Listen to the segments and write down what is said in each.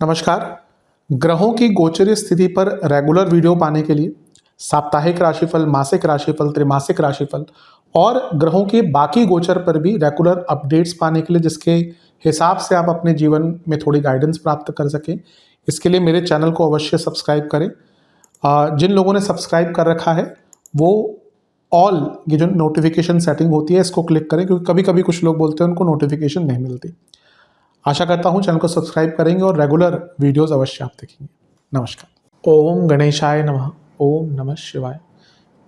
नमस्कार। ग्रहों की गोचरीय स्थिति पर रेगुलर वीडियो पाने के लिए साप्ताहिक राशिफल, मासिक राशिफल, त्रैमासिक राशिफल और ग्रहों के बाकी गोचर पर भी रेगुलर अपडेट्स पाने के लिए, जिसके हिसाब से आप अपने जीवन में थोड़ी गाइडेंस प्राप्त कर सकें, इसके लिए मेरे चैनल को अवश्य सब्सक्राइब करें। जिन लोगों ने सब्सक्राइब कर रखा है वो ऑल ये जो नोटिफिकेशन सेटिंग होती है इसको क्लिक करें, क्योंकि कभी कभी कुछ लोग बोलते हैं उनको नोटिफिकेशन नहीं मिलती। आशा करता हूँ चैनल को सब्सक्राइब करेंगे और रेगुलर वीडियोस अवश्य आप देखेंगे। नमस्कार। ओम गणेशाय नमः। ओम नमः शिवाय।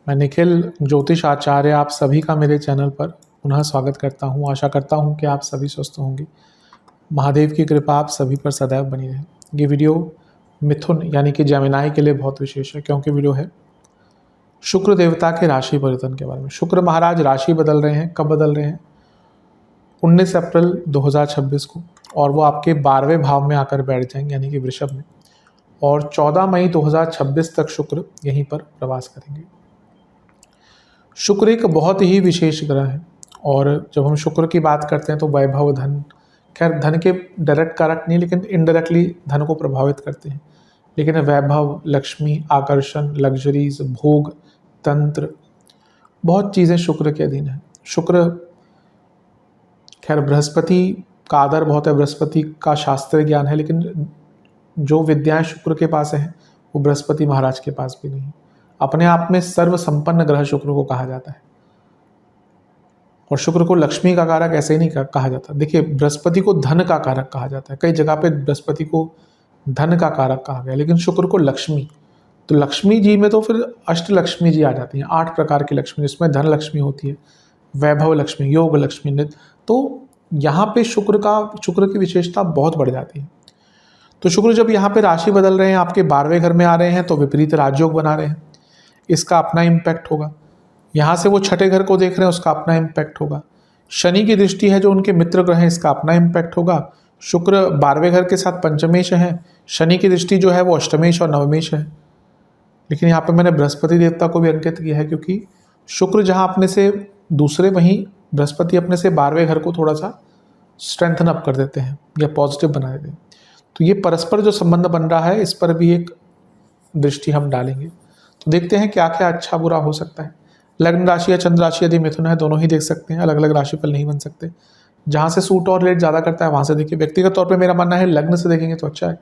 मैं निखिल ज्योतिष आचार्य आप सभी का मेरे चैनल पर पुनः स्वागत करता हूँ। आशा करता हूँ कि आप सभी स्वस्थ होंगे। महादेव की कृपा आप सभी पर सदैव बनी रहे। ये वीडियो मिथुन यानी कि जेमिनाई के लिए बहुत विशेष है, क्योंकि वीडियो है शुक्र देवता के राशि परिवर्तन के बारे में। शुक्र महाराज राशि बदल रहे हैं। कब बदल रहे हैं? 19 अप्रैल 2026 को, और वो आपके 12वें भाव में आकर बैठ जाएंगे यानी कि वृषभ में, और 14 मई 2026 तक शुक्र यहीं पर प्रवास करेंगे। शुक्र एक बहुत ही विशेष ग्रह है, और जब हम शुक्र की बात करते हैं तो वैभव, धन, खैर धन के डायरेक्ट कारक नहीं लेकिन इनडायरेक्टली धन को प्रभावित करते हैं, लेकिन वैभव, लक्ष्मी, आकर्षण, लग्जरीज, भोग, तंत्र, बहुत चीज़ें शुक्र के अधीन है। शुक्र खैर बृहस्पति का आदर बहुत है, बृहस्पति का शास्त्रीय ज्ञान है, लेकिन जो विद्याएं शुक्र के पास है वो बृहस्पति महाराज के पास भी नहीं। अपने आप में सर्व संपन्न ग्रह शुक्र को कहा जाता है, और शुक्र को लक्ष्मी का कारक ऐसे ही नहीं कहा जाता। देखिए, बृहस्पति को धन का कारक कहा जाता है, कई जगह पे बृहस्पति को धन का कारक कहा गया, लेकिन शुक्र को लक्ष्मी। तो लक्ष्मी जी में तो फिर अष्ट लक्ष्मी जी आ जाती हैं, 8 प्रकार की लक्ष्मी, जिसमें धन लक्ष्मी होती है, वैभव लक्ष्मी, योग लक्ष्मी। तो यहाँ पे शुक्र की विशेषता बहुत बढ़ जाती है। तो शुक्र जब यहाँ पे राशि बदल रहे हैं, आपके 12वें घर में आ रहे हैं, तो विपरीत राजयोग बना रहे हैं, इसका अपना इम्पैक्ट होगा। यहाँ से वो छठे घर को देख रहे हैं, उसका अपना इम्पैक्ट होगा। शनि की दृष्टि है जो उनके मित्र ग्रह हैं, इसका अपना इम्पैक्ट होगा। शुक्र 12वें घर के साथ पंचमेश है, शनि की दृष्टि जो है वो अष्टमेश और नवमेश है। लेकिन यहाँ पे मैंने बृहस्पति देवता को भी अंकित किया है, क्योंकि शुक्र जहाँ अपने से दूसरे, वहीं बृहस्पति अपने से 12वें घर को थोड़ा सा स्ट्रेंथन अप कर देते हैं या पॉजिटिव बना देते हैं। तो ये परस्पर जो संबंध बन रहा है, इस पर भी एक दृष्टि हम डालेंगे। तो देखते हैं क्या क्या अच्छा बुरा हो सकता है। लग्न राशि या चंद्र राशि यदि मिथुन है, दोनों ही देख सकते हैं, अलग अलग राशिफल नहीं बन सकते। जहाँ से सूट और लेट ज़्यादा करता है वहाँ से देखिए। व्यक्तिगत तौर पर मेरा मानना है लग्न से देखेंगे तो अच्छा है।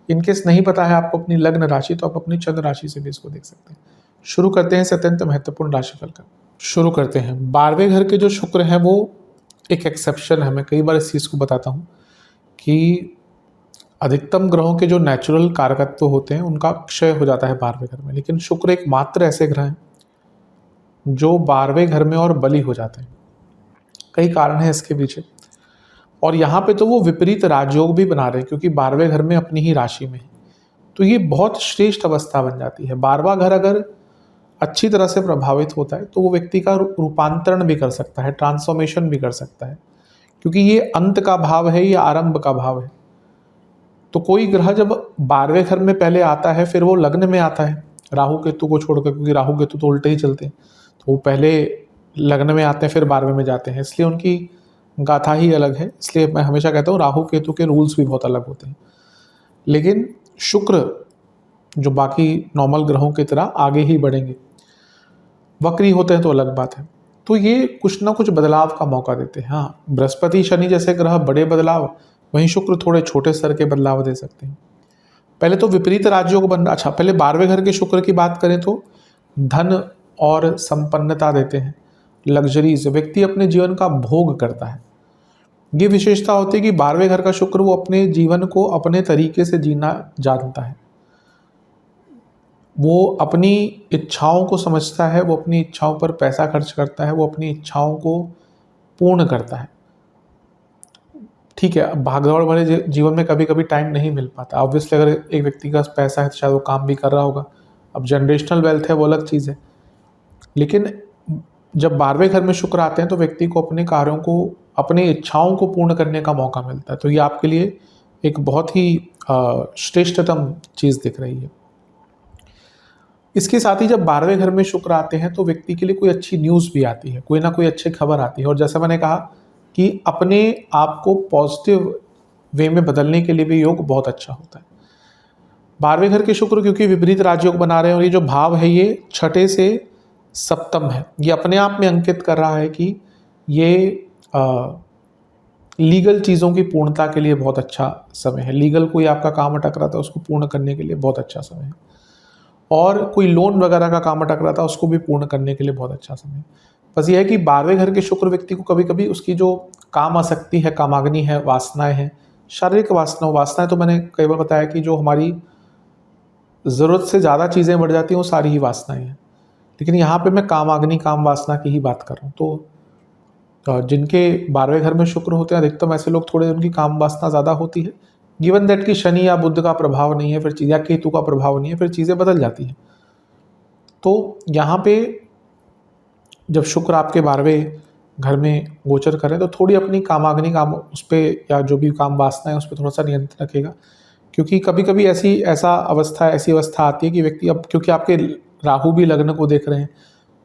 इनकेस नहीं पता है आपको अपनी लग्न राशि, तो आप अपनी चंद्र राशि से भी इसको देख सकते हैं। शुरू करते हैं इस अत्यंत महत्वपूर्ण राशिफल का। शुरू करते हैं। 12वें घर के जो शुक्र हैं वो एक एक्सेप्शन है। मैं कई बार इस चीज़ को बताता हूँ कि अधिकतम ग्रहों के जो नेचुरल कारकत्व होते हैं उनका क्षय हो जाता है 12वें घर में, लेकिन शुक्र एक मात्र ऐसे ग्रह हैं जो 12वें घर में और बली हो जाते हैं। कई कारण हैं इसके पीछे, और यहाँ पे तो वो विपरीत राजयोग भी बना रहे हैं, क्योंकि 12वें घर में अपनी ही राशि में है। तो ये बहुत श्रेष्ठ अवस्था बन जाती है। 12वां घर अगर अच्छी तरह से प्रभावित होता है तो वो व्यक्ति का रूपांतरण भी कर सकता है, ट्रांसफॉर्मेशन भी कर सकता है, क्योंकि ये अंत का भाव है, ये आरंभ का भाव है। तो कोई ग्रह जब 12वें घर में पहले आता है, फिर वो लग्न में आता है राहु केतु को छोड़कर, क्योंकि राहु केतु तो उल्टे ही चलते हैं, तो वो पहले लग्न में आते हैं फिर 12वें में जाते हैं, इसलिए उनकी गाथा ही अलग है। इसलिए मैं हमेशा कहता हूँ राहु केतु के रूल्स भी बहुत अलग होते हैं। लेकिन शुक्र जो बाकी नॉर्मल ग्रहों की तरह आगे ही बढ़ेंगे, वक्री होते हैं तो अलग बात है। तो ये कुछ ना कुछ बदलाव का मौका देते हैं। हाँ, बृहस्पति शनि जैसे ग्रह बड़े बदलाव, वहीं शुक्र थोड़े छोटे स्तर के बदलाव दे सकते हैं। पहले तो विपरीत राज्यों को अच्छा, पहले 12वें घर के शुक्र की बात करें तो धन और संपन्नता देते हैं, लग्जरीज, व्यक्ति अपने जीवन का भोग करता है। ये विशेषता होती है कि 12वें घर का शुक्र वो अपने जीवन को अपने तरीके से जीना जानता है, वो अपनी इच्छाओं को समझता है, वो अपनी इच्छाओं पर पैसा खर्च करता है, वो अपनी इच्छाओं को पूर्ण करता है। ठीक है, अब भागदौड़ भरे जीवन में कभी कभी टाइम नहीं मिल पाता। ऑब्वियसली अगर एक व्यक्ति का पैसा है तो शायद वो काम भी कर रहा होगा, अब जनरेशनल वेल्थ है वो अलग चीज़ है। लेकिन जब 12वें घर में शुक्र आते हैं तो व्यक्ति को अपने कार्यों को, अपनी इच्छाओं को पूर्ण करने का मौका मिलता है। तो ये आपके लिए एक बहुत ही श्रेष्ठतम चीज़ दिख रही है। इसके साथ ही जब 12वें घर में शुक्र आते हैं तो व्यक्ति के लिए कोई अच्छी न्यूज़ भी आती है, कोई ना कोई अच्छी खबर आती है। और जैसा मैंने कहा कि अपने आप को पॉजिटिव वे में बदलने के लिए भी योग बहुत अच्छा होता है। 12वें घर के शुक्र क्योंकि विपरीत राजयोग बना रहे हैं और ये जो भाव है ये छठे से सप्तम है, ये अपने आप में अंकित कर रहा है कि ये लीगल चीज़ों की पूर्णता के लिए बहुत अच्छा समय है। लीगल कोई आपका काम अटक रहा था उसको पूर्ण करने के लिए बहुत अच्छा समय है, और कोई लोन वगैरह का काम अटक रहा था उसको भी पूर्ण करने के लिए बहुत अच्छा समय है। बस ये है कि 12वें घर के शुक्र व्यक्ति को कभी कभी उसकी जो काम आसक्ति है, कामाग्नि है, वासनाएं हैं, शारीरिक वासनाएं तो मैंने कई बार बताया कि जो हमारी ज़रूरत से ज़्यादा चीज़ें बढ़ जाती हैं वो सारी ही वासनाएं हैं, लेकिन यहाँ पे मैं कामाग्नि, काम वासना की ही बात कर रहा हूँ। तो जिनके 12वें घर में शुक्र होते हैं अधिकतम ऐसे लोग, थोड़े उनकी काम वासना ज़्यादा होती है, गिवन दैट कि शनि या बुध का प्रभाव नहीं है, फिर या केतु का प्रभाव नहीं है, फिर चीज़ें बदल जाती हैं। तो यहाँ पे जब शुक्र आपके 12वें घर में गोचर करें तो थोड़ी अपनी कामाग्नि, काम उस पर या जो भी काम वासना है उस पर थोड़ा सा नियंत्रण रखेगा, क्योंकि कभी कभी ऐसी अवस्था आती है कि व्यक्ति, अब क्योंकि आपके राहु भी लग्न को देख रहे हैं,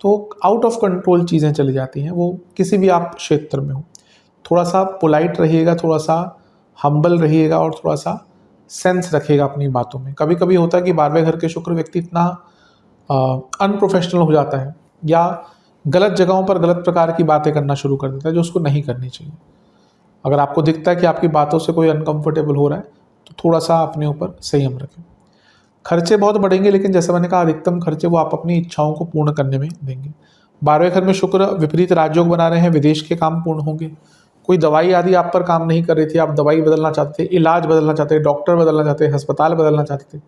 तो आउट ऑफ कंट्रोल चीज़ें चली जाती हैं, वो किसी भी आप क्षेत्र में हो। थोड़ा सा पोलाइट रहिएगा, थोड़ा सा हम्बल रहिएगा और थोड़ा सा सेंस रखिएगा अपनी बातों में। कभी कभी होता है कि 12वें घर के शुक्र व्यक्ति इतना अनप्रोफेशनल हो जाता है या गलत जगहों पर गलत प्रकार की बातें करना शुरू कर देता है जो उसको नहीं करनी चाहिए। अगर आपको दिखता है कि आपकी बातों से कोई अनकंफर्टेबल हो रहा है तो थोड़ा सा अपने ऊपर संयम रखें। खर्चे बहुत बढ़ेंगे, लेकिन जैसे मैंने कहा अधिकतम खर्चे वो आप अपनी इच्छाओं को पूर्ण करने में देंगे। 12वें घर में शुक्र विपरीत राजयोग बना रहे हैं, विदेश के काम पूर्ण होंगे। कोई दवाई आदि आप पर काम नहीं कर रही थी, आप दवाई बदलना चाहते थे, इलाज बदलना चाहते थे, डॉक्टर बदलना चाहते थे, अस्पताल बदलना चाहते थे,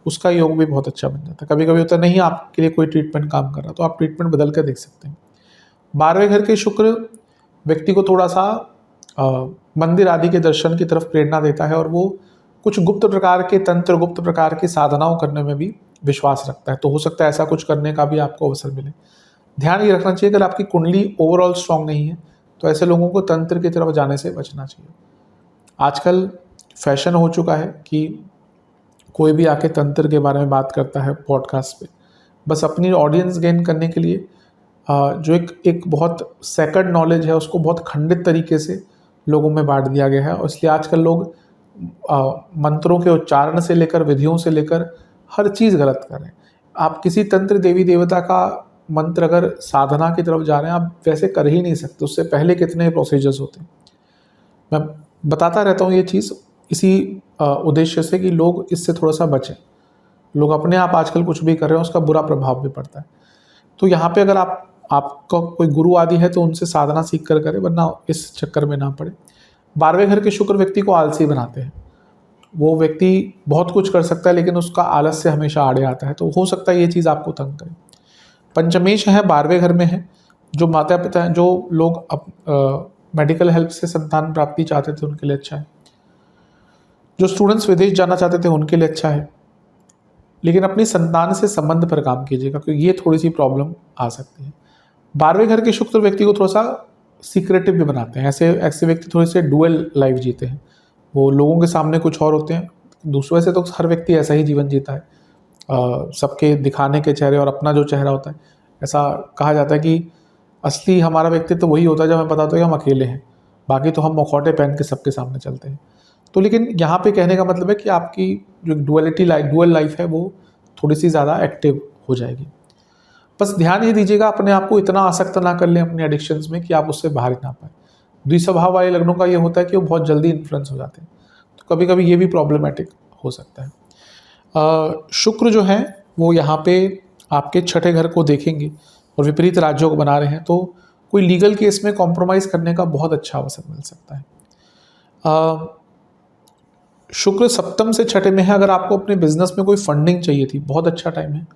उसका योग भी बहुत अच्छा बन जाता है। कभी कभी होता है नहीं आपके लिए कोई ट्रीटमेंट काम कर रहा, तो आप ट्रीटमेंट बदल कर देख सकते हैं। 12वें घर के शुक्र व्यक्ति को थोड़ा सा मंदिर आदि के दर्शन की तरफ प्रेरणा देता है, और वो कुछ गुप्त प्रकार के तंत्र, गुप्त प्रकार की साधनाओं करने में भी विश्वास रखता है, तो हो सकता है ऐसा कुछ करने का भी आपको अवसर मिले। ध्यान ये रखना चाहिए, अगर आपकी कुंडली ओवरऑल स्ट्रांग नहीं है तो ऐसे लोगों को तंत्र की तरफ जाने से बचना चाहिए। आजकल फैशन हो चुका है कि कोई भी आके तंत्र के बारे में बात करता है पॉडकास्ट पे, बस अपनी ऑडियंस गेन करने के लिए। जो एक बहुत सेकंड नॉलेज है उसको बहुत खंडित तरीके से लोगों में बांट दिया गया है, और इसलिए आजकल लोग मंत्रों के उच्चारण से लेकर विधियों से लेकर हर चीज़ गलत कर रहे हैं। आप किसी तंत्र देवी देवता का मंत्र अगर साधना की तरफ जा रहे हैं, आप वैसे कर ही नहीं सकते, उससे पहले कितने प्रोसीजर्स होते हैं। मैं बताता रहता हूँ ये चीज़ इसी उद्देश्य से कि लोग इससे थोड़ा सा बचें। लोग अपने आप आजकल कुछ भी कर रहे हैं, उसका बुरा प्रभाव भी पड़ता है। तो यहाँ पे अगर आपका कोई गुरु आदि है तो उनसे साधना सीख कर करें, वरना इस चक्कर में ना पड़े। 12वें घर के शुक्र व्यक्ति को आलसी बनाते हैं। वो व्यक्ति बहुत कुछ कर सकता है लेकिन उसका आलस्य हमेशा आड़े आता है, तो हो सकता है ये चीज़ आपको तंग करे। पंचमेश है 12वें घर में है, जो माता पिता हैं, जो लोग मेडिकल हेल्प से संतान प्राप्ति चाहते थे उनके लिए अच्छा है। जो स्टूडेंट्स विदेश जाना चाहते थे उनके लिए अच्छा है, लेकिन अपनी संतान से संबंध पर काम कीजिएगा क्योंकि ये थोड़ी सी प्रॉब्लम आ सकती है। 12वें घर के शुक्र व्यक्ति को थोड़ा सा सीक्रेटिव भी बनाते हैं। ऐसे व्यक्ति थोड़े से डुअल लाइफ जीते हैं, वो लोगों के सामने कुछ और होते हैं, दूसरों से तो हर व्यक्ति ऐसा ही जीवन जीता है। सबके दिखाने के चेहरे और अपना जो चेहरा होता है, ऐसा कहा जाता है कि असली हमारा व्यक्तित्व तो वही होता है जब हमें पता होता है कि हम अकेले हैं, बाकी तो हम मुखौटे पहन के सबके सामने चलते हैं। तो लेकिन यहाँ पे कहने का मतलब है कि आपकी जो डुअल लाइफ है वो थोड़ी सी ज़्यादा एक्टिव हो जाएगी। बस ध्यान ये दीजिएगा, अपने आप को इतना आसक्त ना कर लें अपने एडिक्शंस में कि आप उससे बाहर ही ना पाए। द्विस्वभाव वाले लग्नों का ये होता है कि वो बहुत जल्दी इन्फ्लुएंस हो जाते हैं, तो कभी कभी ये भी प्रॉब्लमेटिक हो सकता है। शुक्र जो है वो यहाँ पे आपके छठे घर को देखेंगे और विपरीत राजयोग बना रहे हैं, तो कोई लीगल केस में कॉम्प्रोमाइज़ करने का बहुत अच्छा अवसर मिल सकता है। शुक्र सप्तम से छठे में है, अगर आपको अपने बिजनेस में कोई फंडिंग चाहिए थी, बहुत अच्छा टाइम है।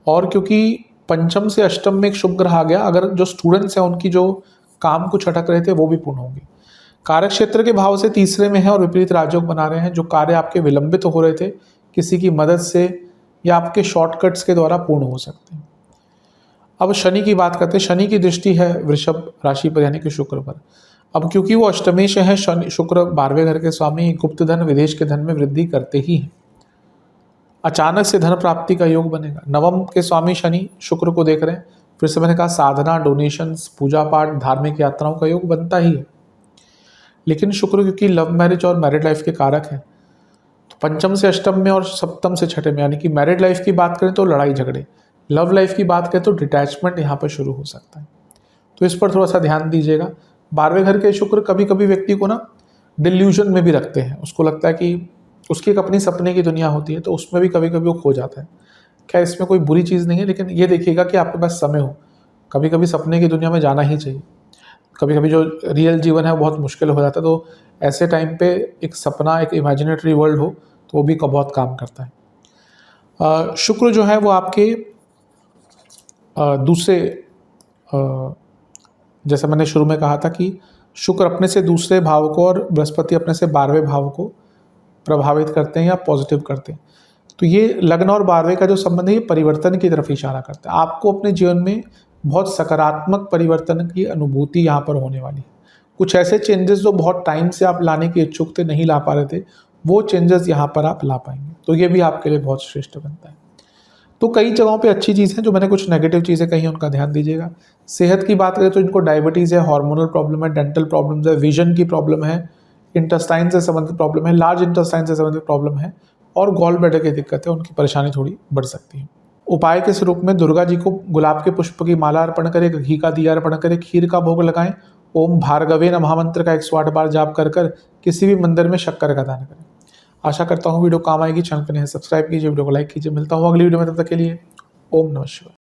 और क्योंकि पंचम से अष्टम में एक शुभ ग्रह आ गया, अगर जो स्टूडेंट्स हैं उनकी जो काम कुछ अटक रहे थे वो भी पूर्ण होंगे। कार्य क्षेत्र के भाव से तीसरे में है और विपरीत राजयोग बना रहे हैं, जो कार्य आपके विलंबित हो रहे थे किसी की मदद से या आपके शॉर्टकट्स के द्वारा पूर्ण हो सकते हैं। अब शनि की बात करते हैं। शनि की दृष्टि है वृषभ राशि पर यानी कि शुक्र पर। अब क्योंकि वो अष्टमेश है, शनि शुक्र 12वें घर के स्वामी, गुप्त धन विदेश के धन में वृद्धि करते ही हैं। अचानक से धन प्राप्ति का योग बनेगा। नवम के स्वामी शनि शुक्र को देख रहे हैं, फिर से मैंने कहा साधना, डोनेशंस, पूजा पाठ, धार्मिक यात्राओं का योग बनता ही है। लेकिन शुक्र क्योंकि लव मैरिज और मैरिड लाइफ के कारक है, तो पंचम से अष्टम में और सप्तम से छठे में, यानी कि मैरिड लाइफ की बात करें तो लड़ाई झगड़े, लव लाइफ की बात करें तो डिटैचमेंट यहाँ पर शुरू हो सकता है। तो इस पर थोड़ा सा ध्यान दीजिएगा। 12वें घर के शुक्र कभी कभी व्यक्ति को ना डिल्यूजन में भी रखते हैं, उसको लगता है कि उसकी एक अपनी सपने की दुनिया होती है, तो उसमें भी कभी कभी वो खो जाता है। क्या इसमें कोई बुरी चीज़ नहीं है, लेकिन ये देखिएगा कि आपके पास समय हो, कभी कभी सपने की दुनिया में जाना ही चाहिए। कभी कभी जो रियल जीवन है वो बहुत मुश्किल हो जाता है, तो ऐसे टाइम पे एक सपना, एक इमेजिनेटरी वर्ल्ड हो तो वो भी बहुत काम करता है। शुक्र जो है वो आपके दूसरे, जैसा मैंने शुरू में कहा था कि शुक्र अपने से दूसरे भाव को और बृहस्पति अपने से 12वें भाव को प्रभावित करते हैं या पॉजिटिव करते हैं। तो ये लग्न और 12वें का जो संबंध है ये परिवर्तन की तरफ इशारा करता है। आपको अपने जीवन में बहुत सकारात्मक परिवर्तन की अनुभूति यहाँ पर होने वाली है। कुछ ऐसे चेंजेस जो बहुत टाइम से आप लाने के इच्छुक थे, नहीं ला पा रहे थे, वो चेंजेस यहाँ पर आप ला पाएंगे, तो ये भी आपके लिए बहुत श्रेष्ठ बनता है। तो कई जगहों पे अच्छी चीज़ है, जो मैंने कुछ नेगेटिव चीज़ें कही हैं उनका ध्यान दीजिएगा। सेहत की बात करें तो इनको डायबिटीज़ है, हार्मोनल प्रॉब्लम है, डेंटल प्रॉब्लम्स है, विजन की प्रॉब्लम है, इंटेस्टाइन से संबंधित प्रॉब्लम है, लार्ज इंटेस्टाइन से संबंधित प्रॉब्लम है, और गॉल ब्लैडर की दिक्कत है, उनकी परेशानी थोड़ी बढ़ सकती है। उपाय के स्वरूप में दुर्गा जी को गुलाब के पुष्प की माला अर्पण करें, घी का दिया अर्पण करें, खीर का भोग लगाएं, ओम भार्गवे नमः मंत्र का 108 बार जाप कर किसी भी मंदिर में शक्कर का दान करें। आशा करता हूँ वीडियो काम आएगी। चैनल पर नहीं सब्सक्राइब कीजिए, वीडियो को लाइक कीजिए। मिलता हूँ अगली वीडियो में, तब तक के लिए ओम नमः शिवाय।